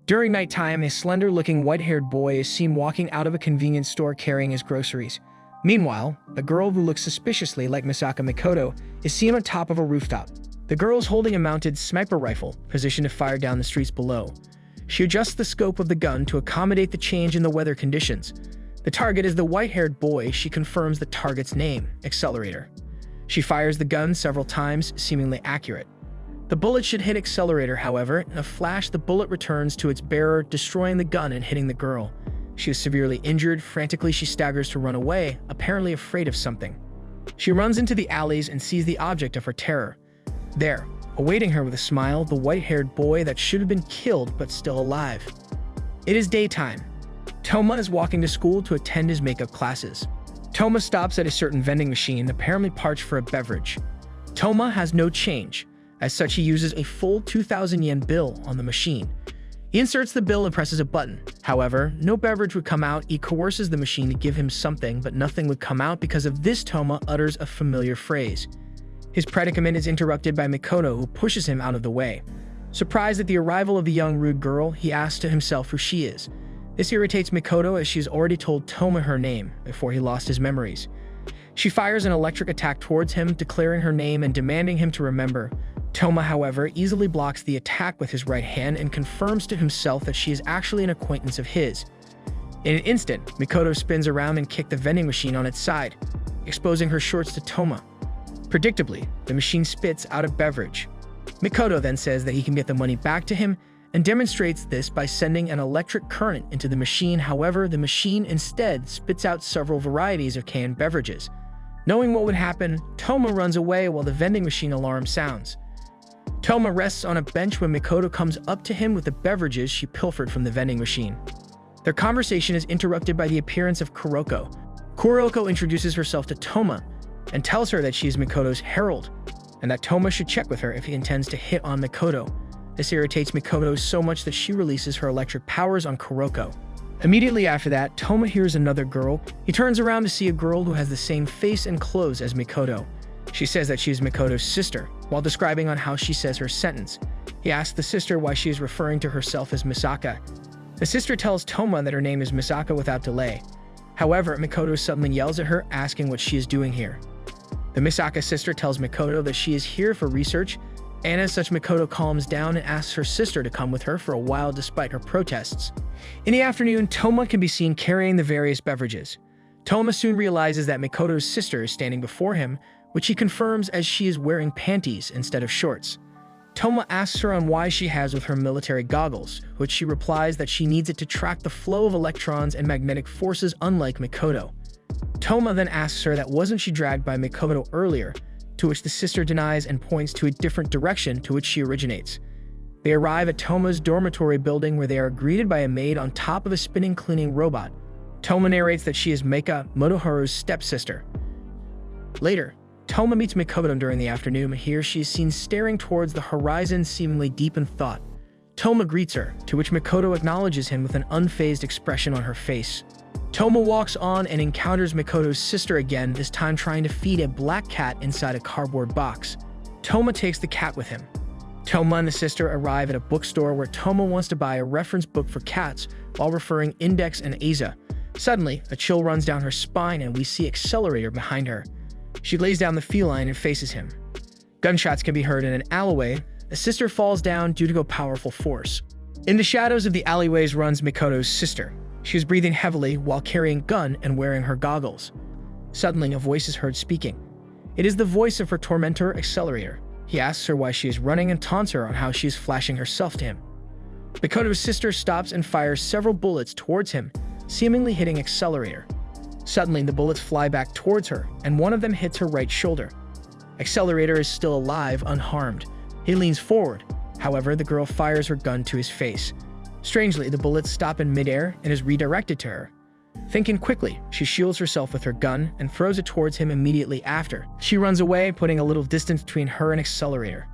During nighttime, a slender-looking white-haired boy is seen walking out of a convenience store carrying his groceries. Meanwhile, the girl who looks suspiciously like Misaka Mikoto is seen on top of a rooftop. The girl is holding a mounted sniper rifle, positioned to fire down the streets below. She adjusts the scope of the gun to accommodate the change in the weather conditions. The target is the white-haired boy. She confirms the target's name, Accelerator. She fires the gun several times, seemingly accurate. The bullet should hit Accelerator, however. In a flash, the bullet returns to its bearer, destroying the gun and hitting the girl. She is severely injured. Frantically, she staggers to run away, apparently afraid of something. She runs into the alleys and sees the object of her terror. There, awaiting her with a smile, the white-haired boy that should have been killed but still alive. It is daytime. Toma is walking to school to attend his makeup classes. Toma stops at a certain vending machine, apparently parched for a beverage. Toma has no change. As such, he uses a full 2,000 yen bill on the machine. He inserts the bill and presses a button. However, no beverage would come out. He coerces the machine to give him something, but nothing would come out. Because of this, Toma utters a familiar phrase. His predicament is interrupted by Mikoto, who pushes him out of the way. Surprised at the arrival of the young rude girl, he asks to himself who she is. This irritates Mikoto, as she has already told Toma her name before he lost his memories. She fires an electric attack towards him, declaring her name and demanding him to remember. Toma, however, easily blocks the attack with his right hand and confirms to himself that she is actually an acquaintance of his. In an instant, Mikoto spins around and kicks the vending machine on its side, exposing her shorts to Toma. Predictably, the machine spits out a beverage. Mikoto then says that he can get the money back to him and demonstrates this by sending an electric current into the machine. However, the machine instead spits out several varieties of canned beverages. Knowing what would happen, Toma runs away while the vending machine alarm sounds. Toma rests on a bench when Mikoto comes up to him with the beverages she pilfered from the vending machine. Their conversation is interrupted by the appearance of Kuroko. Kuroko introduces herself to Toma and tells her that she is Mikoto's herald, and that Toma should check with her if he intends to hit on Mikoto. This irritates Mikoto so much that she releases her electric powers on Kuroko. Immediately after that, Toma hears another girl. He turns around to see a girl who has the same face and clothes as Mikoto. She says that she is Mikoto's sister, while describing on how she says her sentence. He asks the sister why she is referring to herself as Misaka. The sister tells Toma that her name is Misaka without delay. However, Mikoto suddenly yells at her, asking what she is doing here. The Misaka sister tells Mikoto that she is here for research, and as such, Mikoto calms down and asks her sister to come with her for a while despite her protests. In the afternoon, Toma can be seen carrying the various beverages. Toma soon realizes that Mikoto's sister is standing before him, which he confirms as she is wearing panties instead of shorts. Toma asks her on why she has with her military goggles, which she replies that she needs it to track the flow of electrons and magnetic forces unlike Mikoto. Toma then asks her that wasn't she dragged by Mikoto earlier, to which the sister denies and points to a different direction to which she originates. They arrive at Toma's dormitory building where they are greeted by a maid on top of a spinning cleaning robot. Toma narrates that she is Meika Motoharu's stepsister. Later, Toma meets Mikoto during the afternoon. Here she is seen staring towards the horizon, seemingly deep in thought. Toma greets her, to which Mikoto acknowledges him with an unfazed expression on her face. Toma walks on and encounters Mikoto's sister again, this time trying to feed a black cat inside a cardboard box. Toma takes the cat with him. Toma and the sister arrive at a bookstore where Toma wants to buy a reference book for cats while referring Index and Aza. Suddenly, a chill runs down her spine and we see Accelerator behind her. She lays down the feline and faces him. Gunshots can be heard in an alleyway. A sister falls down due to a powerful force. In the shadows of the alleyways runs Mikoto's sister. She is breathing heavily while carrying a gun and wearing her goggles. Suddenly, a voice is heard speaking. It is the voice of her tormentor, Accelerator. He asks her why she is running and taunts her on how she is flashing herself to him. Mikoto's sister stops and fires several bullets towards him, seemingly hitting Accelerator. Suddenly, the bullets fly back towards her, and one of them hits her right shoulder. Accelerator is still alive, unharmed. He leans forward. However, the girl fires her gun to his face. Strangely, the bullets stop in midair and is redirected to her. Thinking quickly, she shields herself with her gun and throws it towards him immediately after. She runs away, putting a little distance between her and Accelerator.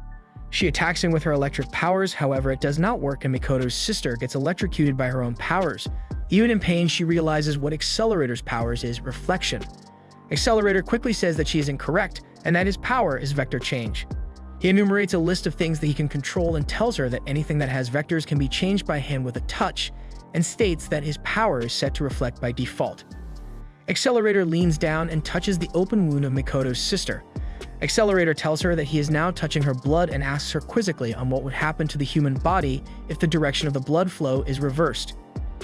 She attacks him with her electric powers, however, it does not work and Mikoto's sister gets electrocuted by her own powers. Even in pain, she realizes what Accelerator's powers is, reflection. Accelerator quickly says that she is incorrect and that his power is vector change. He enumerates a list of things that he can control and tells her that anything that has vectors can be changed by him with a touch, and states that his power is set to reflect by default. Accelerator leans down and touches the open wound of Mikoto's sister. Accelerator tells her that he is now touching her blood and asks her quizzically on what would happen to the human body if the direction of the blood flow is reversed.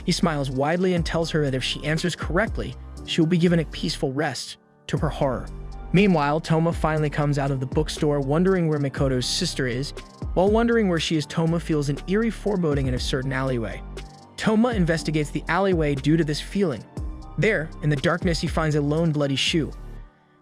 He smiles widely and tells her that if she answers correctly, she will be given a peaceful rest, to her horror. Meanwhile, Toma finally comes out of the bookstore wondering where Mikoto's sister is. While wondering where she is, Toma feels an eerie foreboding in a certain alleyway. Toma investigates the alleyway due to this feeling. There, in the darkness, he finds a lone bloody shoe.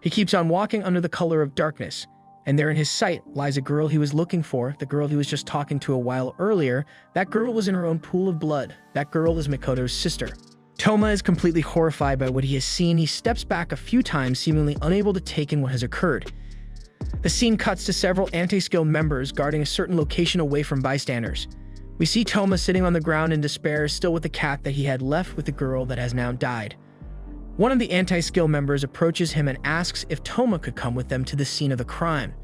He keeps on walking under the color of darkness, and there in his sight lies a girl he was looking for, the girl he was just talking to a while earlier. That girl was in her own pool of blood. That girl is Mikoto's sister. Toma is completely horrified by what he has seen. He steps back a few times, seemingly unable to take in what has occurred. The scene cuts to several anti-skill members guarding a certain location away from bystanders. We see Toma sitting on the ground in despair, still with the cat that he had left with the girl that has now died. One of the anti-skill members approaches him and asks if Toma could come with them to the scene of the crime.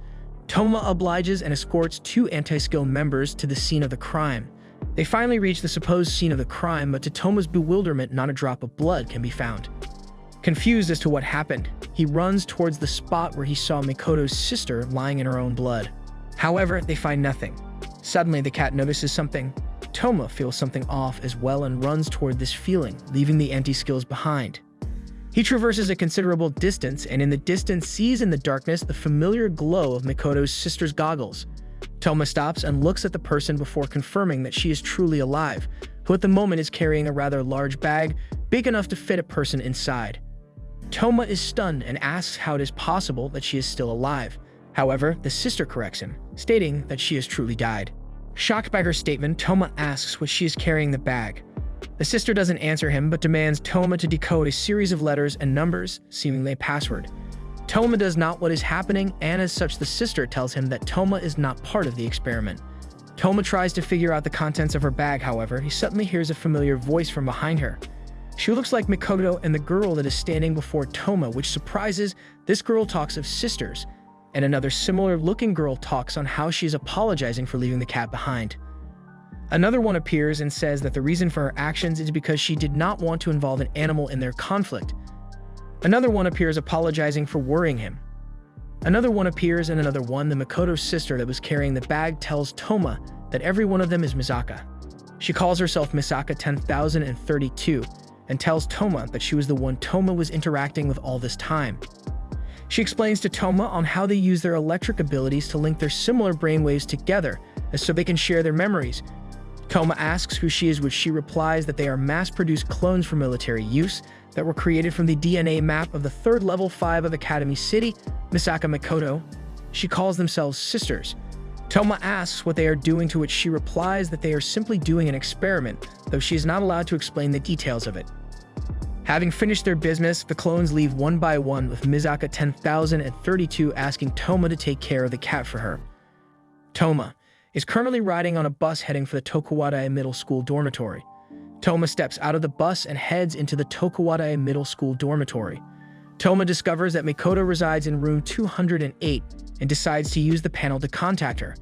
Toma obliges and escorts two anti-skill members to the scene of the crime. They finally reach the supposed scene of the crime, but to Toma's bewilderment, not a drop of blood can be found. Confused as to what happened, he runs towards the spot where he saw Mikoto's sister lying in her own blood. However, they find nothing. Suddenly, the cat notices something. Toma feels something off as well and runs toward this feeling, leaving the anti-skills behind. He traverses a considerable distance and in the distance sees in the darkness the familiar glow of Mikoto's sister's goggles. Toma stops and looks at the person before confirming that she is truly alive, who at the moment is carrying a rather large bag, big enough to fit a person inside. Toma is stunned and asks how it is possible that she is still alive. However, the sister corrects him, stating that she has truly died. Shocked by her statement, Toma asks what she is carrying in the bag. The sister doesn't answer him, but demands Toma to decode a series of letters and numbers, seemingly a password. Toma does not what is happening, and as such the sister tells him that Toma is not part of the experiment. Toma tries to figure out the contents of her bag, however, he suddenly hears a familiar voice from behind her. She looks like Mikoto and the girl that is standing before Toma, which surprises. This girl talks of sisters, and another similar-looking girl talks on how she is apologizing for leaving the cat behind. Another one appears and says that the reason for her actions is because she did not want to involve an animal in their conflict. Another one appears apologizing for worrying him. Another one appears and another one, the Mikoto's sister that was carrying the bag, tells Toma that every one of them is Misaka. She calls herself Misaka 10,032 and tells Toma that she was the one Toma was interacting with all this time. She explains to Toma on how they use their electric abilities to link their similar brainwaves together so they can share their memories. Toma asks who she is, which she replies that they are mass-produced clones for military use that were created from the DNA map of the third level 5 of Academy City, Misaka Mikoto. She calls themselves sisters. Toma asks what they are doing, to which she replies that they are simply doing an experiment, though she is not allowed to explain the details of it. Having finished their business, the clones leave one by one, with Misaka 10,032 asking Toma to take care of the cat for her. Toma is currently riding on a bus heading for the Tokuwadai Middle School dormitory. Toma steps out of the bus and heads into the Tokuwadai Middle School dormitory. Toma discovers that Mikoto resides in room 208 and decides to use the panel to contact her.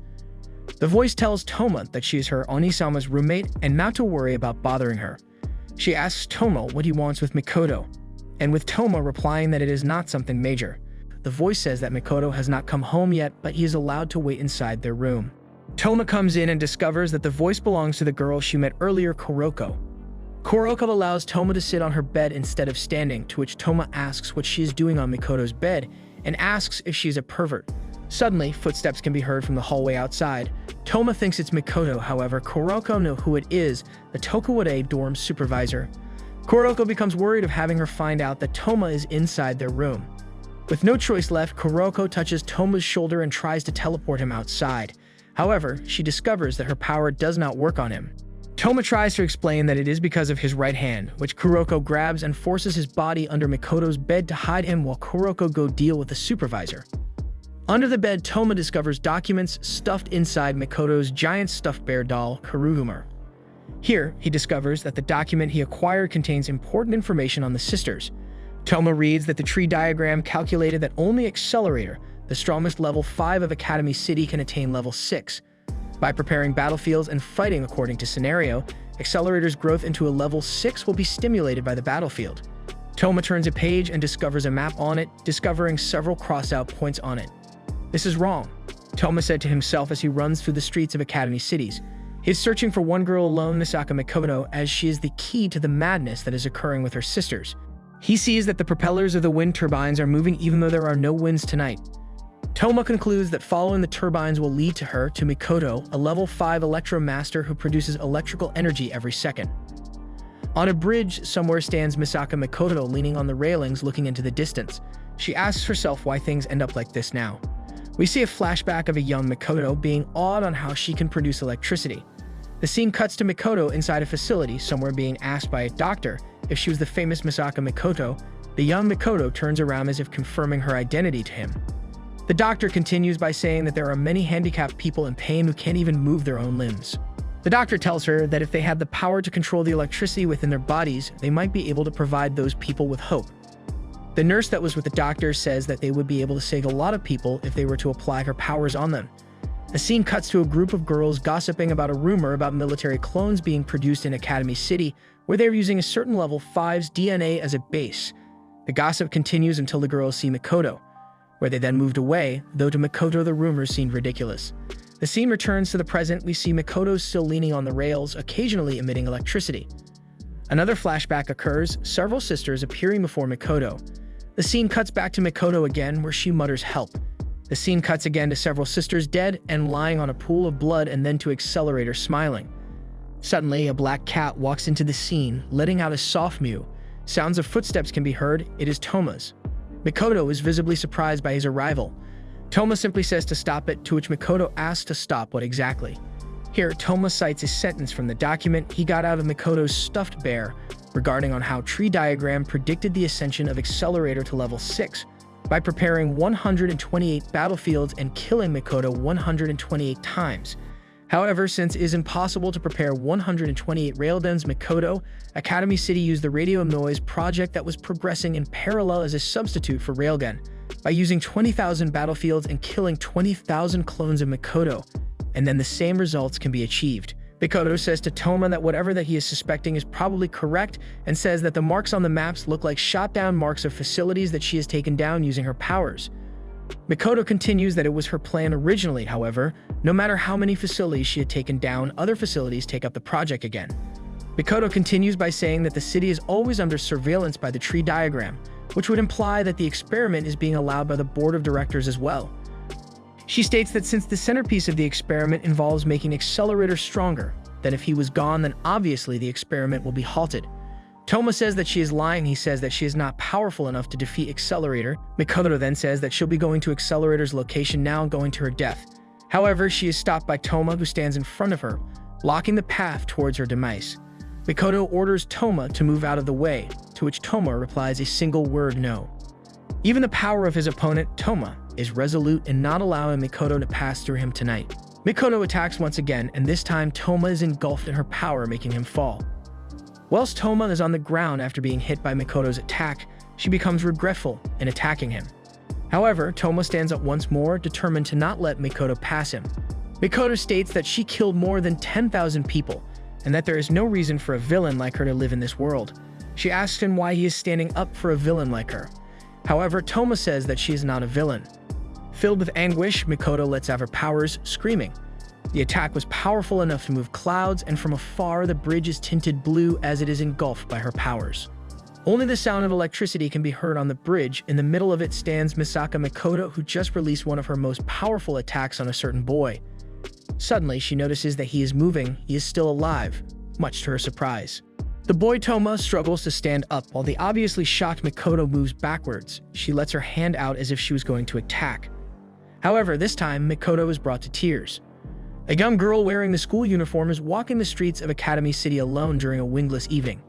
The voice tells Toma that she is her Onisama's roommate and not to worry about bothering her. She asks Toma what he wants with Mikoto, and with Toma replying that it is not something major. The voice says that Mikoto has not come home yet, but he is allowed to wait inside their room. Toma comes in and discovers that the voice belongs to the girl she met earlier, Kuroko. Kuroko allows Toma to sit on her bed instead of standing, to which Toma asks what she is doing on Mikoto's bed and asks if she is a pervert. Suddenly, footsteps can be heard from the hallway outside. Toma thinks it's Mikoto, however, Kuroko knows who it is, the Tokuwadai dorm supervisor. Kuroko becomes worried of having her find out that Toma is inside their room. With no choice left, Kuroko touches Toma's shoulder and tries to teleport him outside. However, she discovers that her power does not work on him. Toma tries to explain that it is because of his right hand, which Kuroko grabs and forces his body under Mikoto's bed to hide him while Kuroko go deal with the supervisor. Under the bed, Toma discovers documents stuffed inside Mikoto's giant stuffed bear doll, Kuruhumar. Here, he discovers that the document he acquired contains important information on the sisters. Toma reads that the tree diagram calculated that only Accelerator, the strongest level 5 of Academy City can attain level 6. By preparing battlefields and fighting according to scenario, Accelerator's growth into a level 6 will be stimulated by the battlefield. Toma turns a page and discovers a map on it, discovering several crossed-out points on it. This is wrong, Toma said to himself as he runs through the streets of Academy Cities. He is searching for one girl alone, Misaka Mikoto, as she is the key to the madness that is occurring with her sisters. He sees that the propellers of the wind turbines are moving even though there are no winds tonight. Toma concludes that following the turbines will lead to her, to Mikoto, a level 5 Electromaster who produces electrical energy every second. On a bridge, somewhere stands Misaka Mikoto leaning on the railings looking into the distance. She asks herself why things end up like this now. We see a flashback of a young Mikoto being awed on how she can produce electricity. The scene cuts to Mikoto inside a facility, somewhere being asked by a doctor if she was the famous Misaka Mikoto. The young Mikoto turns around as if confirming her identity to him. The doctor continues by saying that there are many handicapped people in pain who can't even move their own limbs. The doctor tells her that if they had the power to control the electricity within their bodies, they might be able to provide those people with hope. The nurse that was with the doctor says that they would be able to save a lot of people if they were to apply her powers on them. The scene cuts to a group of girls gossiping about a rumor about military clones being produced in Academy City, where they're using a certain level 5's DNA as a base. The gossip continues until the girls see Mikoto, where they then moved away, though to Mikoto the rumors seemed ridiculous. The scene returns to the present. We see Mikoto still leaning on the rails, occasionally emitting electricity. Another flashback occurs, several sisters appearing before Mikoto. The scene cuts back to Mikoto again, where she mutters help. The scene cuts again to several sisters dead and lying on a pool of blood, and then to Accelerator smiling. Suddenly, a black cat walks into the scene, letting out a soft mew. Sounds of footsteps can be heard. It is Toma's. Mikoto is visibly surprised by his arrival. Toma simply says to stop it, to which Mikoto asks to stop what exactly. Here, Toma cites a sentence from the document he got out of Mikoto's stuffed bear regarding on how Tree Diagram predicted the ascension of Accelerator to level 6 by preparing 128 battlefields and killing Mikoto 128 times. However, since it is impossible to prepare 128 railguns, Mikoto, Academy City used the Radio Noise project that was progressing in parallel as a substitute for railgun, by using 20,000 battlefields and killing 20,000 clones of Mikoto, and then the same results can be achieved. Mikoto says to Toma that whatever that he is suspecting is probably correct, and says that the marks on the maps look like shot-down marks of facilities that she has taken down using her powers. Mikoto continues that it was her plan originally. However, no matter how many facilities she had taken down, other facilities take up the project again. Mikoto continues by saying that the city is always under surveillance by the Tree Diagram, which would imply that the experiment is being allowed by the board of directors as well. She states that since the centerpiece of the experiment involves making Accelerator stronger, then if he was gone, then obviously the experiment will be halted. Toma says that she is lying. He says that she is not powerful enough to defeat Accelerator. Mikoto then says that she'll be going to Accelerator's location now and going to her death. However, she is stopped by Toma, who stands in front of her, blocking the path towards her demise. Mikoto orders Toma to move out of the way, to which Toma replies a single word, no. Even the power of his opponent, Toma, is resolute in not allowing Mikoto to pass through him tonight. Mikoto attacks once again, and this time Toma is engulfed in her power, making him fall. Whilst Toma is on the ground after being hit by Mikoto's attack, she becomes regretful in attacking him. However, Toma stands up once more, determined to not let Mikoto pass him. Mikoto states that she killed more than 10,000 people, and that there is no reason for a villain like her to live in this world. She asks him why he is standing up for a villain like her. However, Toma says that she is not a villain. Filled with anguish, Mikoto lets out her powers, screaming. The attack was powerful enough to move clouds, and from afar the bridge is tinted blue as it is engulfed by her powers. Only the sound of electricity can be heard on the bridge. In the middle of it stands Misaka Mikoto, who just released one of her most powerful attacks on a certain boy. Suddenly, she notices that he is moving. He is still alive, much to her surprise. The boy Toma struggles to stand up while the obviously shocked Mikoto moves backwards. She lets her hand out as if she was going to attack. However, this time, Mikoto is brought to tears. A young girl wearing the school uniform is walking the streets of Academy City alone during a windless evening.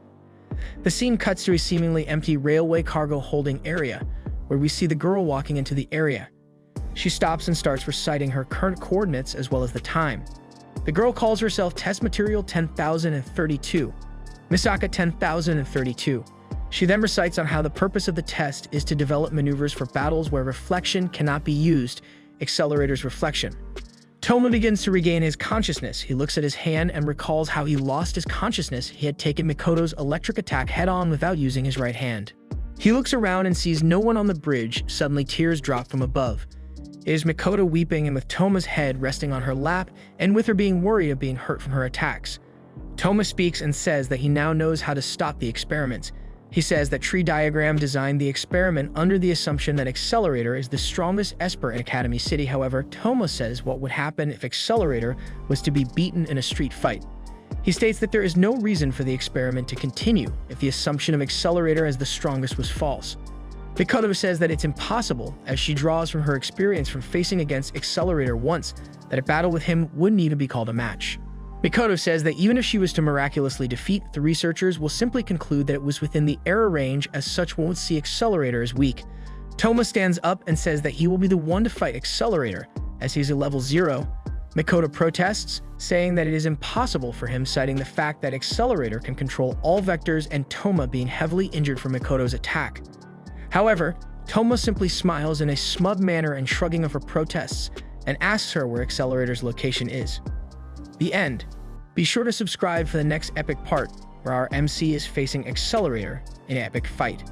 The scene cuts to a seemingly empty railway cargo holding area, where we see the girl walking into the area. She stops and starts reciting her current coordinates as well as the time. The girl calls herself Test Material 10,032, Misaka 10,032. She then recites on how the purpose of the test is to develop maneuvers for battles where reflection cannot be used, Accelerator's reflection. Toma begins to regain his consciousness. He looks at his hand and recalls how he lost his consciousness. He had taken Mikoto's electric attack head-on without using his right hand. He looks around and sees no one on the bridge. Suddenly, tears drop from above. It is Mikoto weeping and with Toma's head resting on her lap and with her being worried of being hurt from her attacks. Toma speaks and says that he now knows how to stop the experiments. He says that Tree Diagram designed the experiment under the assumption that Accelerator is the strongest Esper in Academy City. However, Toma says what would happen if Accelerator was to be beaten in a street fight. He states that there is no reason for the experiment to continue if the assumption of Accelerator as the strongest was false. Mikoto says that it's impossible, as she draws from her experience from facing against Accelerator once, that a battle with him wouldn't even be called a match. Mikoto says that even if she was to miraculously defeat, the researchers will simply conclude that it was within the error range, as such won't see Accelerator as weak. Toma stands up and says that he will be the one to fight Accelerator, as he's a level 0. Mikoto protests, saying that it is impossible for him, citing the fact that Accelerator can control all vectors and Toma being heavily injured from Mikoto's attack. However, Toma simply smiles in a smug manner and shrugging of her protests, and asks her where Accelerator's location is. The end. Be sure to subscribe for the next epic part, where our MC is facing Accelerator in an epic fight.